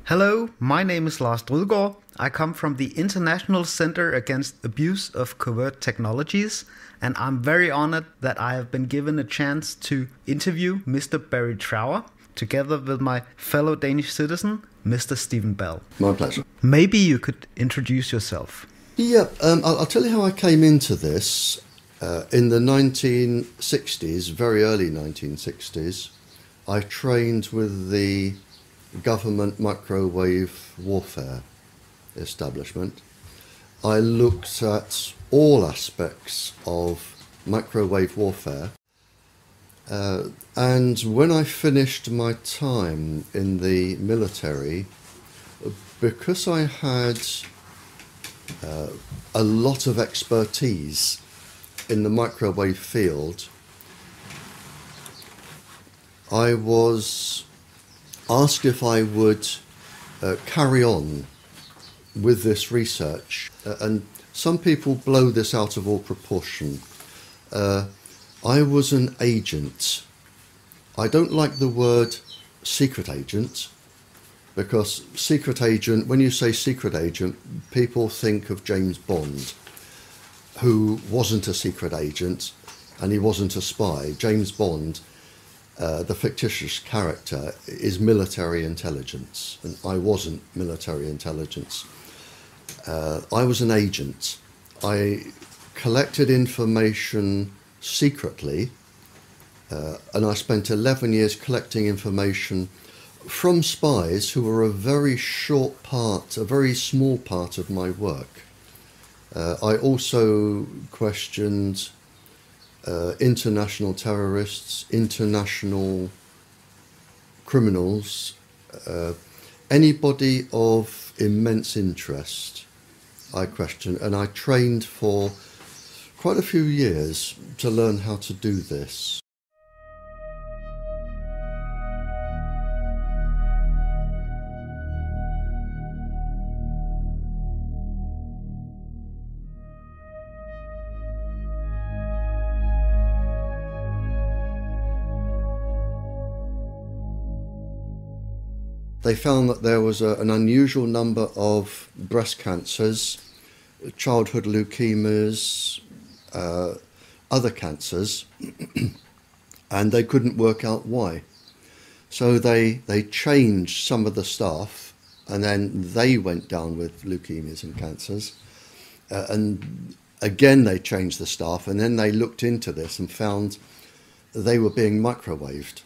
Hello, my name is Lars Drødgaard. I come from the International Center Against Abuse of Covert Technologies, and I'm very honored that I have been given a chance to interview Mr. Barrie Trowera, together with my fellow Danish citizen, Mr. Stephen Bell. My pleasure. Maybe you could introduce yourself. Yeah, I'll tell you how I came into this. In the 1960s, very early 1960s, I trained with the government microwave warfare establishment. I looked at all aspects of microwave warfare, and when I finished my time in the military, because I had a lot of expertise in the microwave field, I was asked if I would carry on with this research, and some people blow this out of all proportion. I was an agent. I don't like the word secret agent, because secret agent, when you say secret agent, people think of James Bond, who wasn't a secret agent and he wasn't a spy. James Bond, the fictitious character, is military intelligence, and I wasn't military intelligence. I was an agent. I collected information secretly, and I spent 11 years collecting information from spies who were a very small part of my work. I also questioned international terrorists, international criminals, anybody of immense interest I questioned, and I trained for quite a few years to learn how to do this. They found that there was an unusual number of breast cancers, childhood leukemias, other cancers, and they couldn't work out why. So they changed some of the staff, and then they went down with leukemias and cancers. And again they changed the staff, and then they looked into this and found they were being microwaved.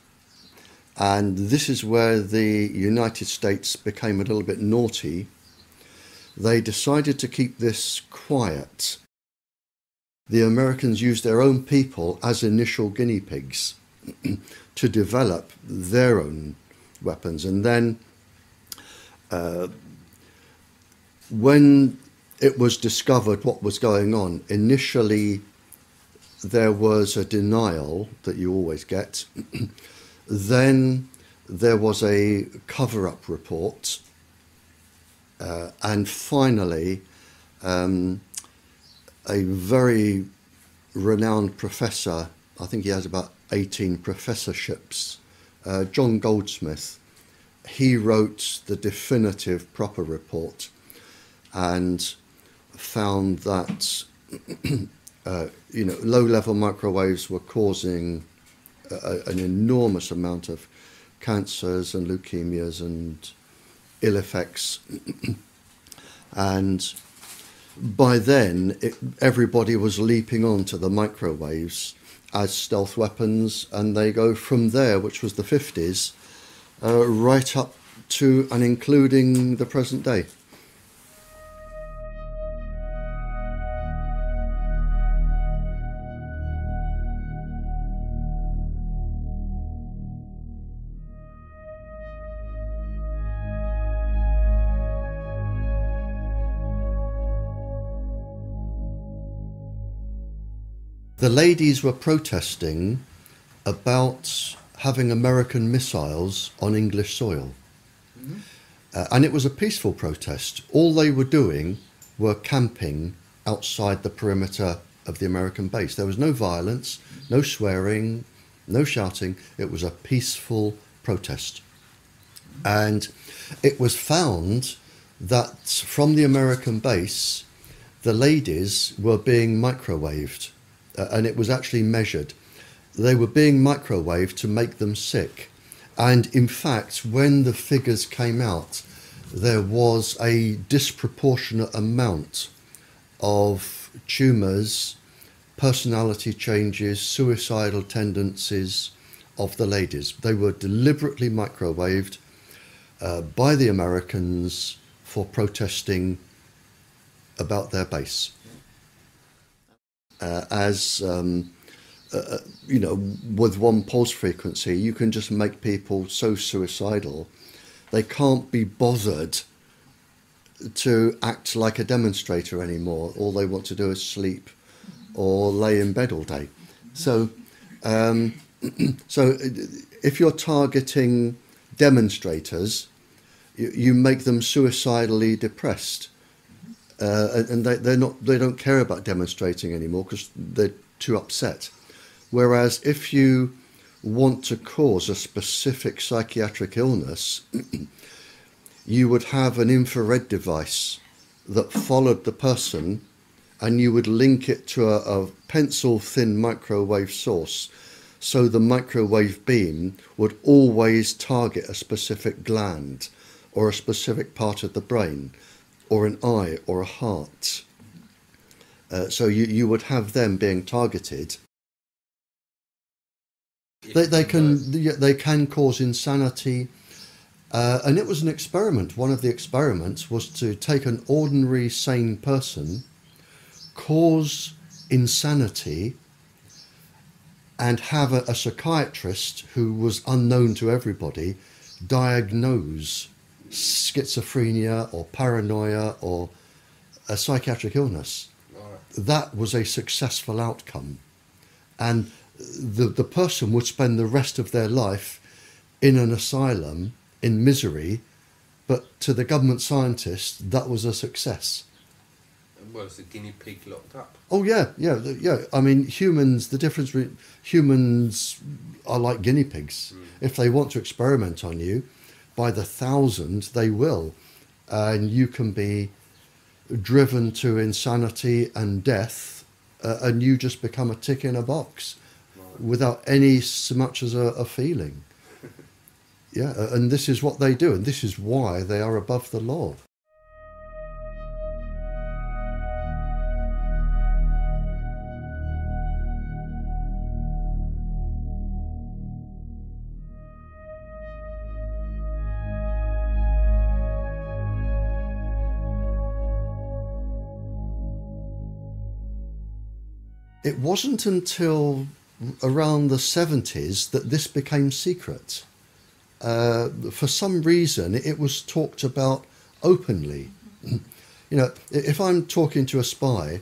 And this is where the United States became a little bit naughty. They decided to keep this quiet. The Americans used their own people as initial guinea pigs to develop their own weapons. And then when it was discovered what was going on, initially there was a denial that you always get. Then there was a cover-up report, and finally a very renowned professor, I think he has about 18 professorships, John Goldsmith, he wrote the definitive proper report and found that low-level microwaves were causing an enormous amount of cancers and leukemias and ill effects. And by then, everybody was leaping onto the microwaves as stealth weapons, and they go from there, which was the 50s, right up to and including the present day. The ladies were protesting about having American missiles on English soil. Mm-hmm. And it was a peaceful protest. All they were doing were camping outside the perimeter of the American base. There was no violence, no swearing, no shouting. It was a peaceful protest. And it was found that from the American base, the ladies were being microwaved, and it was actually measured. They were being microwaved to make them sick. And in fact, when the figures came out, there was a disproportionate amount of tumours, personality changes, suicidal tendencies of the ladies. They were deliberately microwaved by the Americans for protesting about their base. You know, with one pulse frequency, you can just make people so suicidal, they can't be bothered to act like a demonstrator anymore. All they want to do is sleep or lay in bed all day. So, so if you're targeting demonstrators, you make them suicidally depressed, and they don't care about demonstrating anymore because they're too upset. Whereas if you want to cause a specific psychiatric illness, you would have an infrared device that followed the person, and you would link it to a pencil-thin microwave source, so the microwave beam would always target a specific gland or a specific part of the brain or an eye or a heart. So you would have them being targeted. They can cause insanity, and it was an experiment. One of the experiments was to take an ordinary sane person, cause insanity, and have a psychiatrist who was unknown to everybody diagnose schizophrenia or paranoia or a psychiatric illness. That was a successful outcome, and the person would spend the rest of their life in an asylum in misery, but to the government scientists that was a success. Was the guinea pig locked up? Oh yeah. I mean, humans. The difference between humans are like guinea pigs. If they want to experiment on you, by the thousand they will, and you can be driven to insanity and death, and you just become a tick in a box, without any so much as a feeling. Yeah, and this is what they do, and this is why they are above the law. It wasn't until around the 70s that this became secret. For some reason, it was talked about openly. You know, if I'm talking to a spy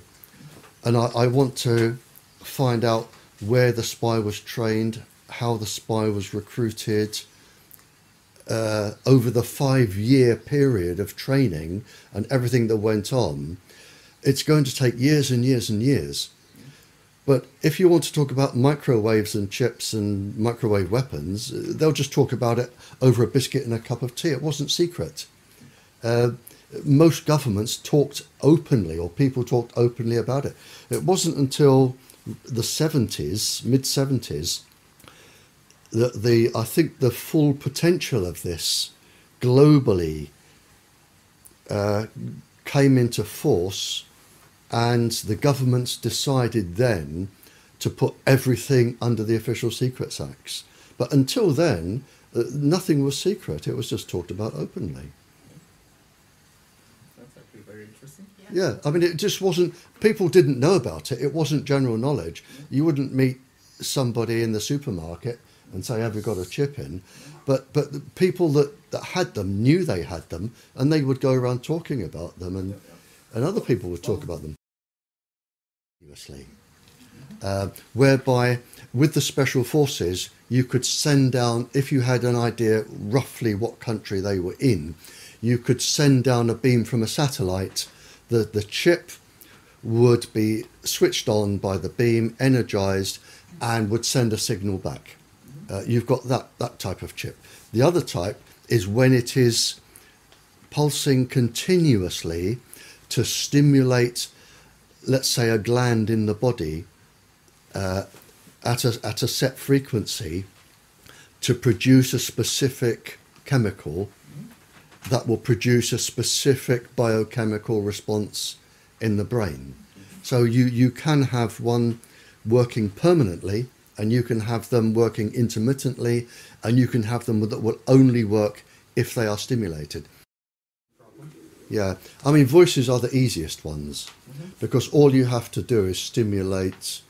and I want to find out where the spy was trained, how the spy was recruited, over the 5-year period of training and everything that went on, it's going to take years and years and years. But if you want to talk about microwaves and chips and microwave weapons, they'll just talk about it over a biscuit and a cup of tea. It wasn't secret. Most governments talked openly, or people talked openly about it. It wasn't until the 70s, mid-70s, that I think the full potential of this globally came into force. And the governments decided then to put everything under the Official Secrets Acts. But until then, nothing was secret. It was just talked about openly. That's actually very interesting. Yeah, I mean, it just wasn't, people didn't know about it. It wasn't general knowledge. You wouldn't meet somebody in the supermarket and say, have you got a chip in? But the people that had them knew they had them, and they would go around talking about them, and other people would talk about them. Whereby with the special forces you could send down, if you had an idea roughly what country they were in, you could send down a beam from a satellite. The chip would be switched on by the beam, energized, and would send a signal back. You've got that type of chip. The other type is when it is pulsing continuously to stimulate, let's say, a gland in the body at a set frequency to produce a specific chemical that will produce a specific biochemical response in the brain. So you can have one working permanently, and you can have them working intermittently, and you can have them that will only work if they are stimulated. Yeah, I mean, voices are the easiest ones because all you have to do is stimulate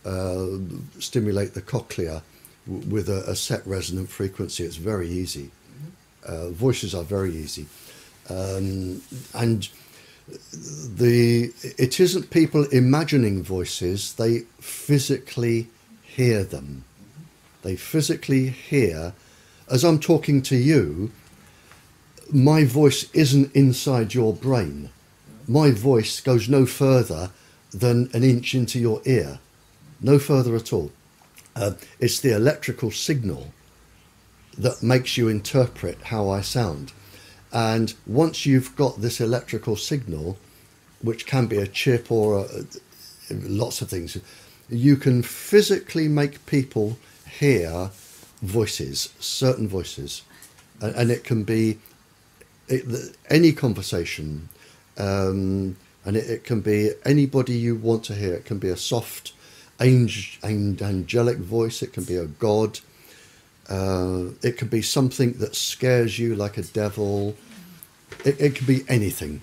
the cochlea with a set resonant frequency. It's very easy. Voices are very easy, and it isn't people imagining voices. They physically hear them. They physically hear, as I'm talking to you, my voice isn't inside your brain. My voice goes no further than an inch into your ear, no further at all. It's the electrical signal that makes you interpret how I sound. And once you've got this electrical signal, which can be a chip or lots of things, you can physically make people hear voices, certain voices. And it can be any conversation, and it can be anybody you want to hear. It can be a soft, angelic voice. It can be a god. It can be something that scares you, like a devil. It can be anything.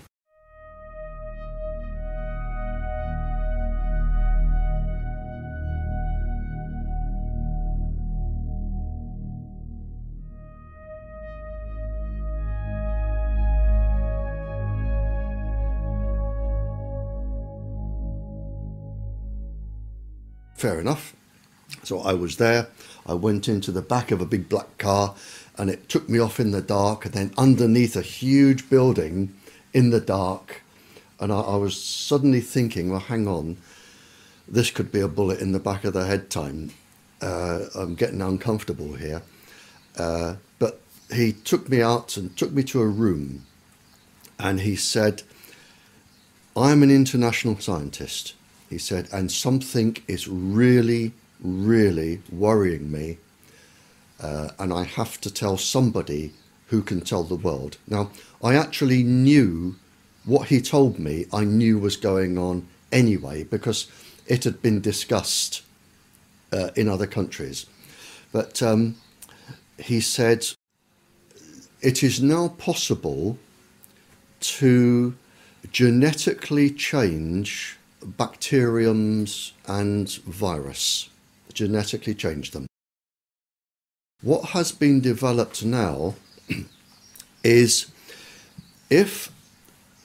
Fair enough. So I was there. I went into the back of a big black car, and it took me off in the dark, and then underneath a huge building in the dark. And I was suddenly thinking, well, hang on, this could be a bullet in the back of the head time. I'm getting uncomfortable here. But he took me out and took me to a room, and he said, I'm an international scientist. He said, and something is really, really worrying me, and I have to tell somebody who can tell the world. Now, I actually knew what he told me, I knew was going on anyway, because it had been discussed in other countries. But he said, it is now possible to genetically change bacteriums and virus, genetically change them. What has been developed now is if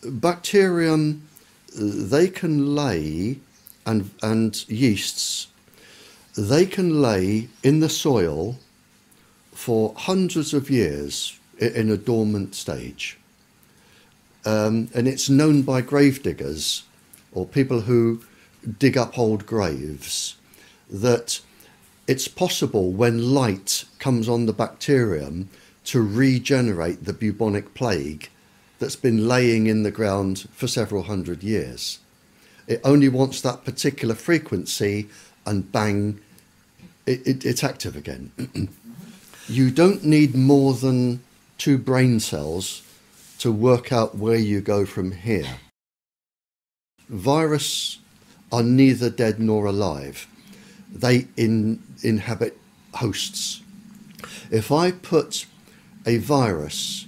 bacterium, they can lay, and yeasts, they can lay in the soil for hundreds of years in a dormant stage. And it's known by grave diggers or people who dig up old graves, that it's possible when light comes on the bacterium to regenerate the bubonic plague that's been laying in the ground for several hundred years. It only wants that particular frequency, and bang, it's active again. You don't need more than 2 brain cells to work out where you go from here. Viruses are neither dead nor alive. They inhabit hosts. If I put a virus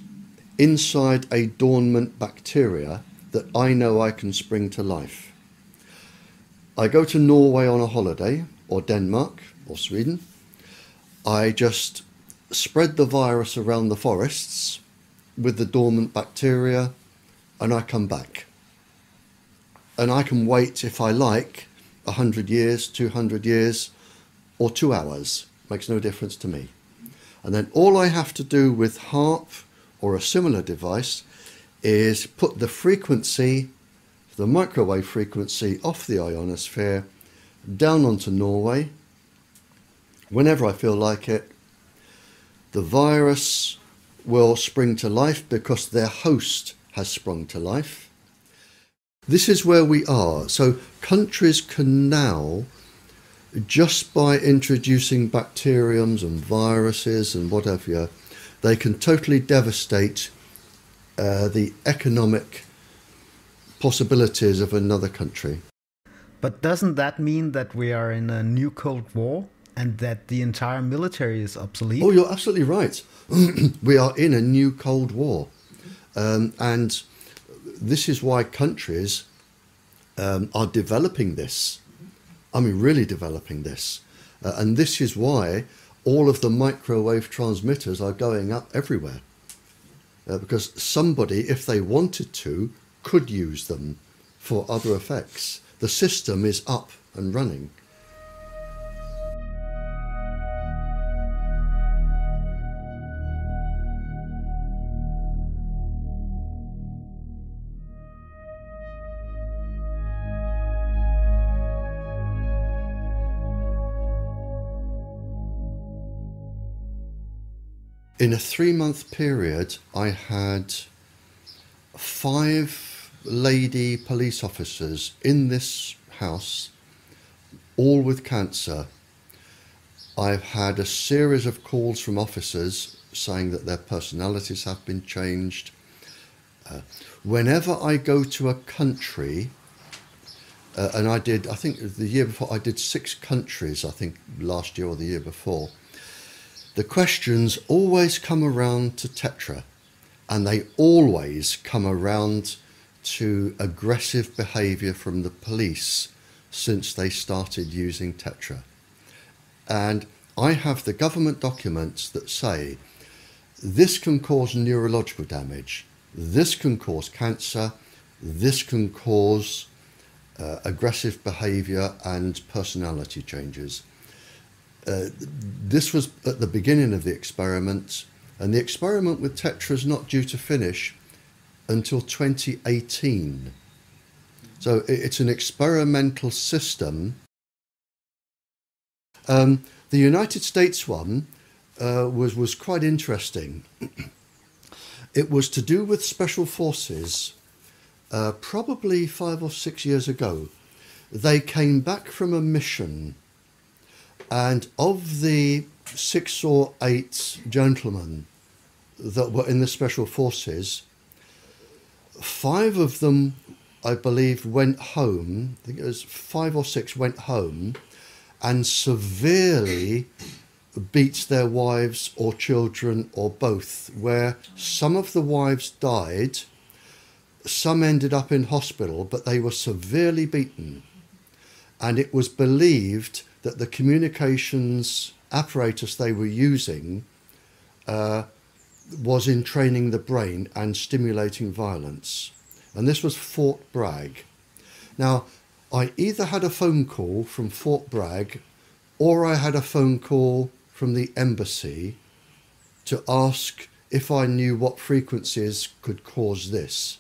inside a dormant bacteria that I know I can spring to life, I go to Norway on a holiday, or Denmark, or Sweden, I just spread the virus around the forests with the dormant bacteria, and I come back. And I can wait, if I like, 100 years, 200 years, or 2 hours. Makes no difference to me. And then all I have to do with HAARP or a similar device is put the frequency, the microwave frequency, off the ionosphere, down onto Norway. Whenever I feel like it, the virus will spring to life because their host has sprung to life. This is where we are. So countries can now, just by introducing bacteriums and viruses and whatever, they can totally devastate the economic possibilities of another country. But doesn't that mean that we are in a new Cold War and that the entire military is obsolete? Oh, you're absolutely right. We are in a new Cold War. And this is why countries are developing this. I mean, really developing this. And this is why all of the microwave transmitters are going up everywhere. Because somebody, if they wanted to, could use them for other effects. The system is up and running. In a 3-month period, I had 5 lady police officers in this house, all with cancer. I've had a series of calls from officers saying that their personalities have been changed. Whenever I go to a country, and I think the year before, I did 6 countries, I think last year or the year before. The questions always come around to tetra, and they always come around to aggressive behaviour from the police since they started using tetra. And I have the government documents that say this can cause neurological damage, this can cause cancer, this can cause aggressive behaviour and personality changes. This was at the beginning of the experiment, and the experiment with tetra is not due to finish until 2018. So it's an experimental system. The United States one was quite interesting. It was to do with special forces. Probably 5 or 6 years ago, they came back from a mission. And of the 6 or 8 gentlemen that were in the special forces, 5 of them, I believe, went home. I think it was 5 or 6 went home and severely beat their wives or children or both, where some of the wives died, some ended up in hospital, but they were severely beaten. And it was believed that the communications apparatus they were using was in training the brain and stimulating violence. And this was Fort Bragg. Now, I either had a phone call from Fort Bragg or I had a phone call from the embassy to ask if I knew what frequencies could cause this.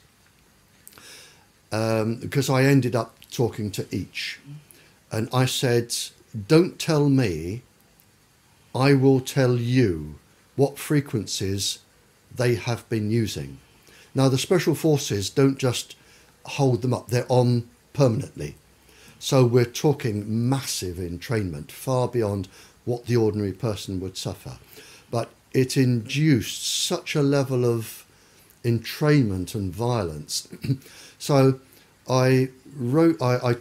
Because I ended up talking to each. And I said, don't tell me, I will tell you what frequencies they have been using. Now, the special forces don't just hold them up, they're on permanently. So we're talking massive entrainment, far beyond what the ordinary person would suffer. But it induced such a level of entrainment and violence. So I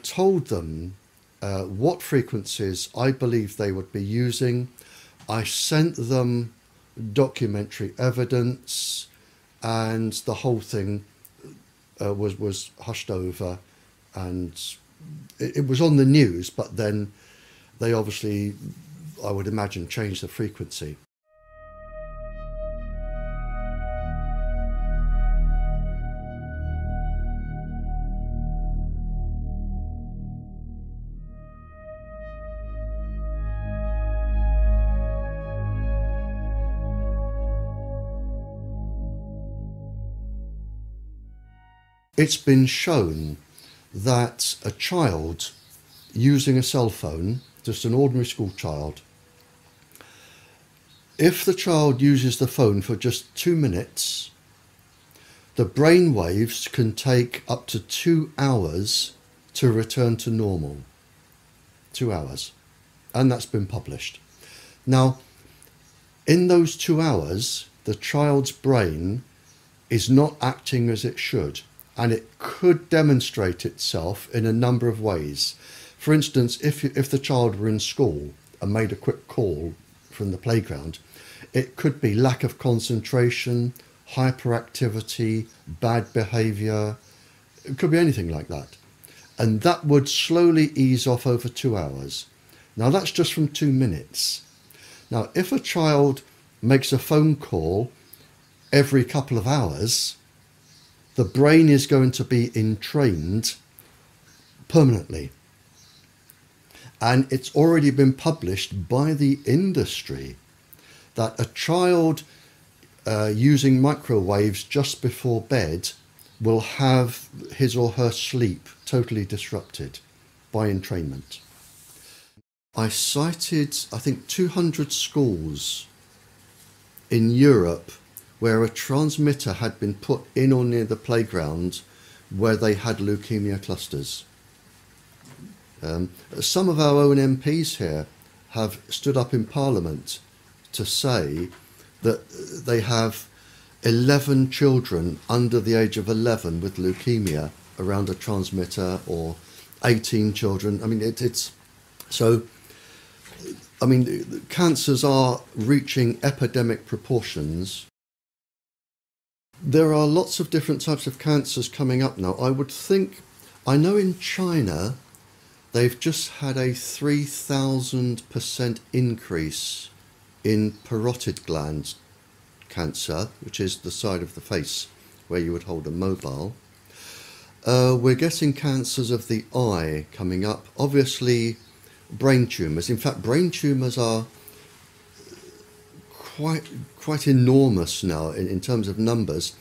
told them what frequencies I believed they would be using. I sent them documentary evidence, and the whole thing was hushed over, and it was on the news, but then they obviously, I would imagine, changed the frequency. It's been shown that a child using a cell phone, just an ordinary school child, If the child uses the phone for just 2 minutes, the brain waves can take up to 2 hours to return to normal. 2 hours. And that's been published. Now, in those 2 hours, the child's brain is not acting as it should, and it could demonstrate itself in a number of ways. For instance, if the child were in school and made a quick call from the playground, it could be lack of concentration, hyperactivity, bad behaviour. It could be anything like that. And that would slowly ease off over 2 hours. Now that's just from 2 minutes. Now if a child makes a phone call every couple of hours, the brain is going to be entrained permanently. And it's already been published by the industry that a child using microwaves just before bed will have his or her sleep totally disrupted by entrainment. I cited, I think, 200 schools in Europe where a transmitter had been put in or near the playground where they had leukemia clusters. Some of our own MPs here have stood up in Parliament to say that they have 11 children under the age of 11 with leukemia around a transmitter, or 18 children. I mean, it's so. I mean, cancers are reaching epidemic proportions. There are lots of different types of cancers coming up now. I know in China, they've just had a 3,000% increase in parotid gland cancer, which is the side of the face where you would hold a mobile. We're getting cancers of the eye coming up. Obviously, brain tumours. In fact, brain tumours are quite enormous now in terms of numbers.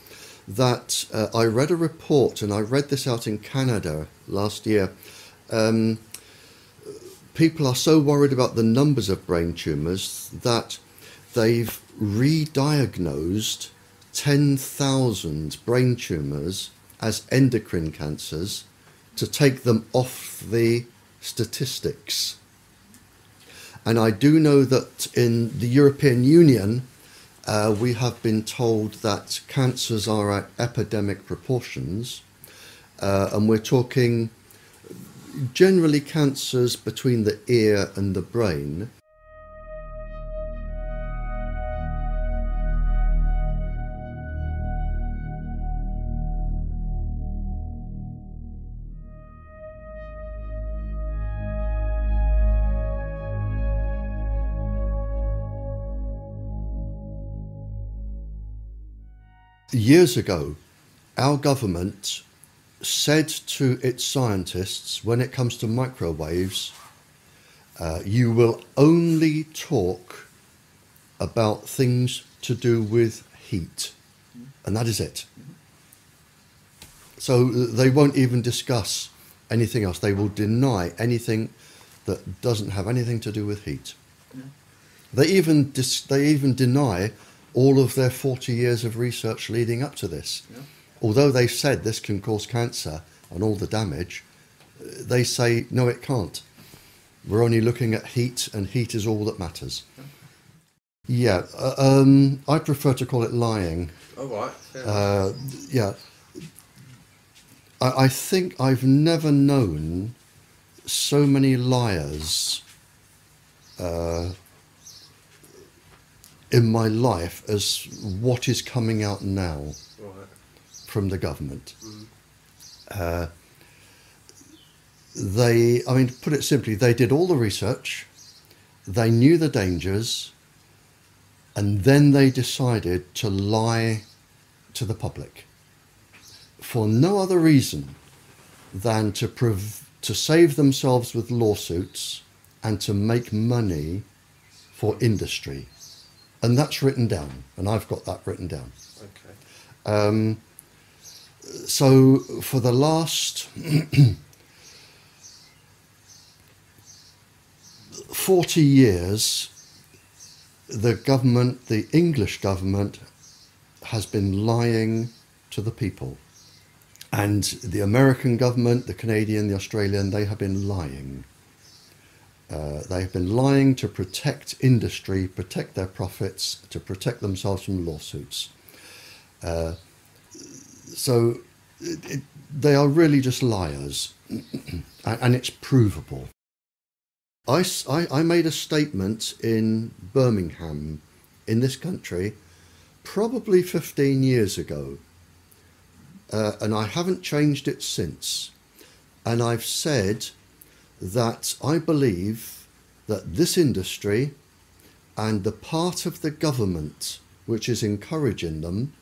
That I read a report, and I read this out in Canada last year. People are so worried about the numbers of brain tumours that they've re-diagnosed 10,000 brain tumours as endocrine cancers to take them off the statistics. And I do know that in the European Union, we have been told that cancers are at epidemic proportions, and we're talking generally cancers between the ear and the brain. Years ago, our government said to its scientists, when it comes to microwaves, you will only talk about things to do with heat, and that is it. So they won't even discuss anything else. They will deny anything that doesn't have anything to do with heat. Yeah. They even deny all of their 40 years of research leading up to this. Yeah. Although they've said this can cause cancer and all the damage, they say, no, it can't. We're only looking at heat, and heat is all that matters. Yeah, I prefer to call it lying. All right. Yeah. I think I've never known so many liars in my life as what is coming out now from the government. I mean, put it simply, they did all the research, they knew the dangers, and then they decided to lie to the public for no other reason than to save themselves with lawsuits and to make money for industry. And that's written down, and I've got that written down. Okay. So for the last 40 years, the government, the English government, has been lying to the people. And the American government, the Canadian, the Australian, they have been lying. They have been lying to protect industry, protect their profits, to protect themselves from lawsuits. So they are really just liars, and it's provable. I made a statement in Birmingham, in this country, probably 15 years ago, and I haven't changed it since. And I've said that I believe that this industry and the part of the government which is encouraging them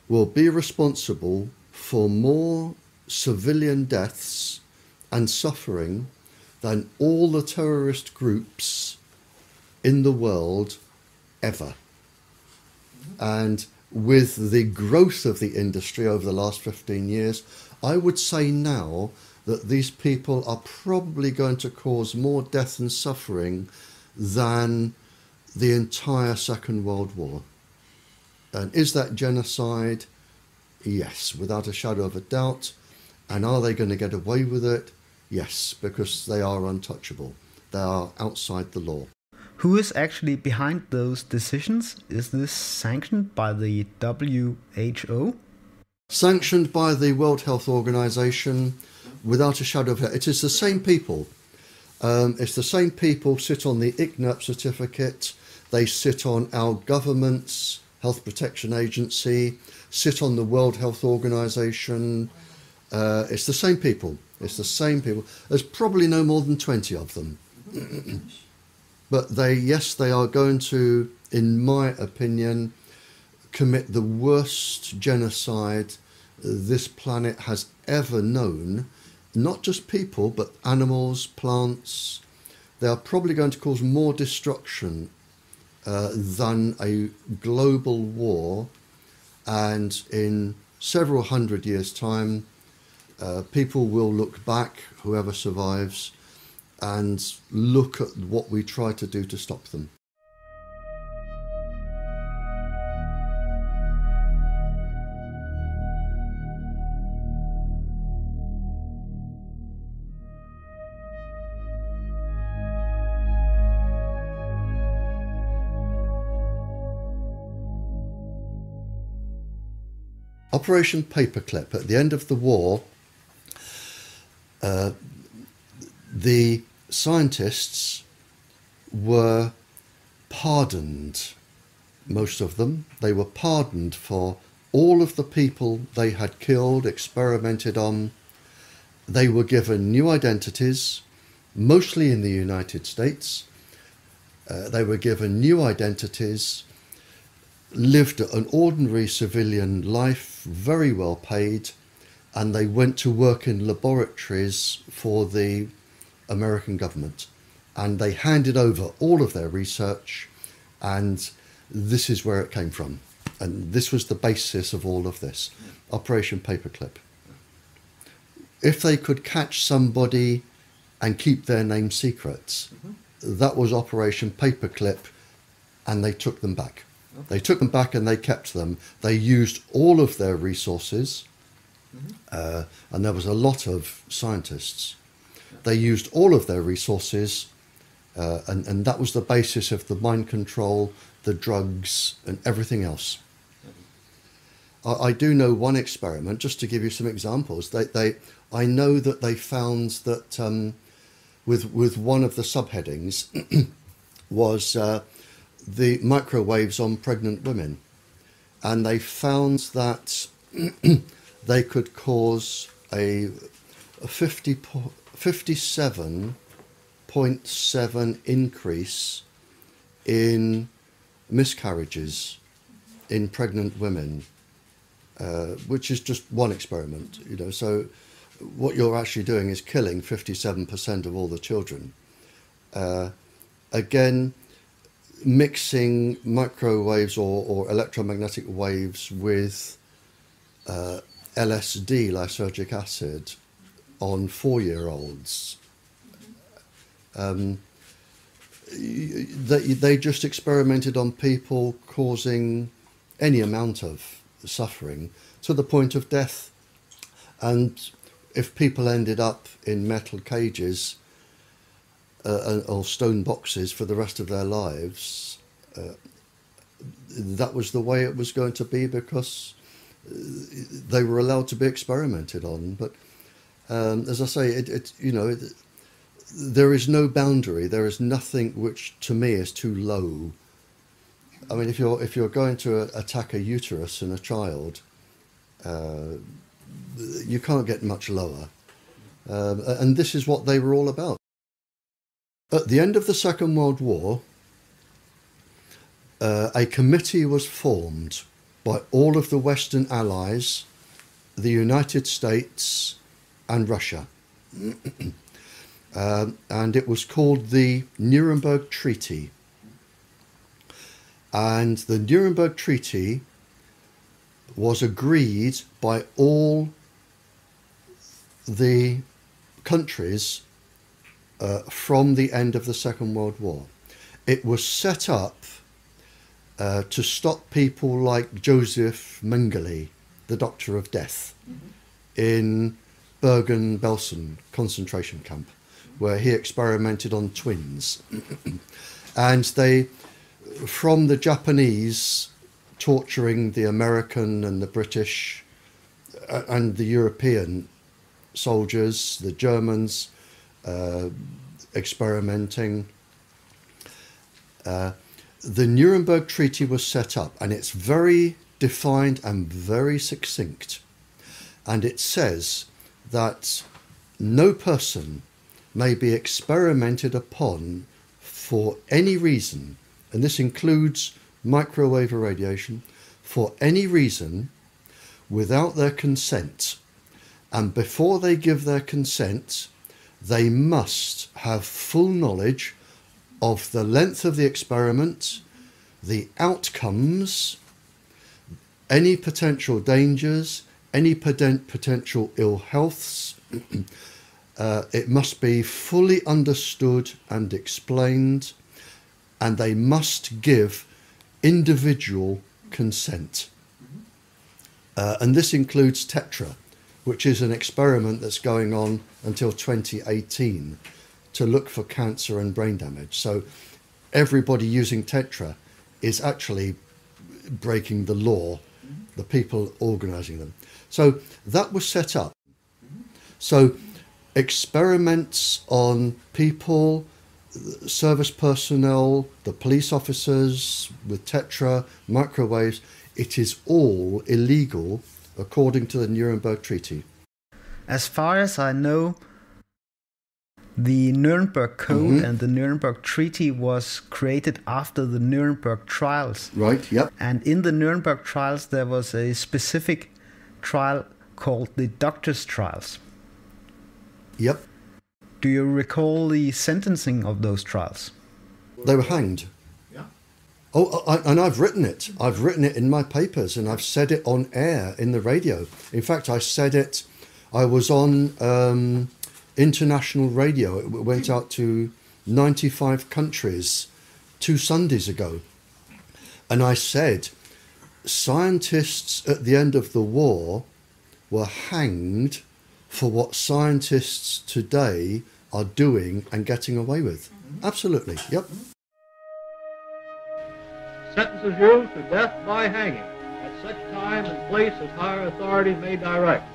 will be responsible for more civilian deaths and suffering than all the terrorist groups in the world ever. And with the growth of the industry over the last 15 years, I would say now that these people are probably going to cause more death and suffering than the entire Second World War. And is that genocide? Yes, without a shadow of a doubt. And are they going to get away with it? Yes, because they are untouchable. They are outside the law. Who is actually behind those decisions? Is this sanctioned by the WHO? Sanctioned by the World Health Organization, without a shadow of a doubt. It is the same people. It's the same people sit on the ICNIRP certificate. They sit on our government's Health Protection Agency, sit on the World Health Organization. It's the same people. It's the same people. There's probably no more than 20 of them. But yes, they are going to, in my opinion, commit the worst genocide this planet has ever known. Not just people, but animals, plants. They are probably going to cause more destruction than a global war. And in several hundred years' time, people will look back, whoever survives, and look at what we try to do to stop them. Operation Paperclip. At the end of the war, the scientists were pardoned, most of them. They were pardoned for all of the people they had killed, experimented on. They were given new identities, mostly in the United States. They were given new identities, lived an ordinary civilian life, very well paid, and they went to work in laboratories for the American government. And they handed over all of their research, and this is where it came from. And this was the basis of all of this, Operation Paperclip. If they could catch somebody and keep their name secret, that was Operation Paperclip, and they took them back. They took them back and they kept them. They used all of their resources, and there was a lot of scientists. They used all of their resources, and that was the basis of the mind control, the drugs, and everything else. I do know one experiment, just to give you some examples. I know that they found that with one of the subheadings was the microwaves on pregnant women, and they found that they could cause a 57.7 increase in miscarriages in pregnant women, which is just one experiment, you know. So what you're actually doing is killing 57% of all the children. Again, mixing microwaves or electromagnetic waves with LSD, lysergic acid, on 4-year-olds. they just experimented on people causing any amount of suffering to the point of death. And if people ended up in metal cages or stone boxes for the rest of their lives, that was the way it was going to be, because they were allowed to be experimented on. But as I say, there is no boundary. There is nothing which, to me, is too low. I mean, if you're going to attack a uterus in a child, you can't get much lower. And this is what they were all about. At the end of the Second World War, a committee was formed by all of the Western Allies, the United States and Russia. And it was called the Nuremberg Treaty. And the Nuremberg Treaty was agreed by all the countries from the end of the Second World War. It was set up to stop people like Joseph Mengele, the Doctor of Death, in Bergen-Belsen concentration camp, where he experimented on twins. And they, from the Japanese torturing the American and the British and the European soldiers, the Germans experimenting, the Nuremberg Treaty was set up, and it's very defined and very succinct. And it says that no person may be experimented upon for any reason, and this includes microwave irradiation, for any reason without their consent. And before they give their consent, they must have full knowledge of the length of the experiment, the outcomes, any potential dangers, any potential ill healths. It must be fully understood and explained, and they must give individual consent. And this includes TETRA, which is an experiment that's going on until 2018 to look for cancer and brain damage. So everybody using TETRA is actually breaking the law, the people organising them. So that was set up. So experiments on people, service personnel, the police officers with TETRA, microwaves, it is all illegal according to the Nuremberg Treaty. As far as I know, the Nuremberg Code and the Nuremberg Treaty was created after the Nuremberg trials. Right, yep. And in the Nuremberg trials, there was a specific trial called the doctors' trials. Yep. Do you recall the sentencing of those trials? They were hanged. Yeah. Oh, and I've written it. I've written it in my papers, and I've said it on air in the radio. In fact, I said it, I was on international radio. It went out to 95 countries 2 Sundays ago. And I said, scientists at the end of the war were hanged for what scientists today are doing and getting away with. Absolutely, yep. Sentences you to death by hanging at such time and place as higher authority may direct.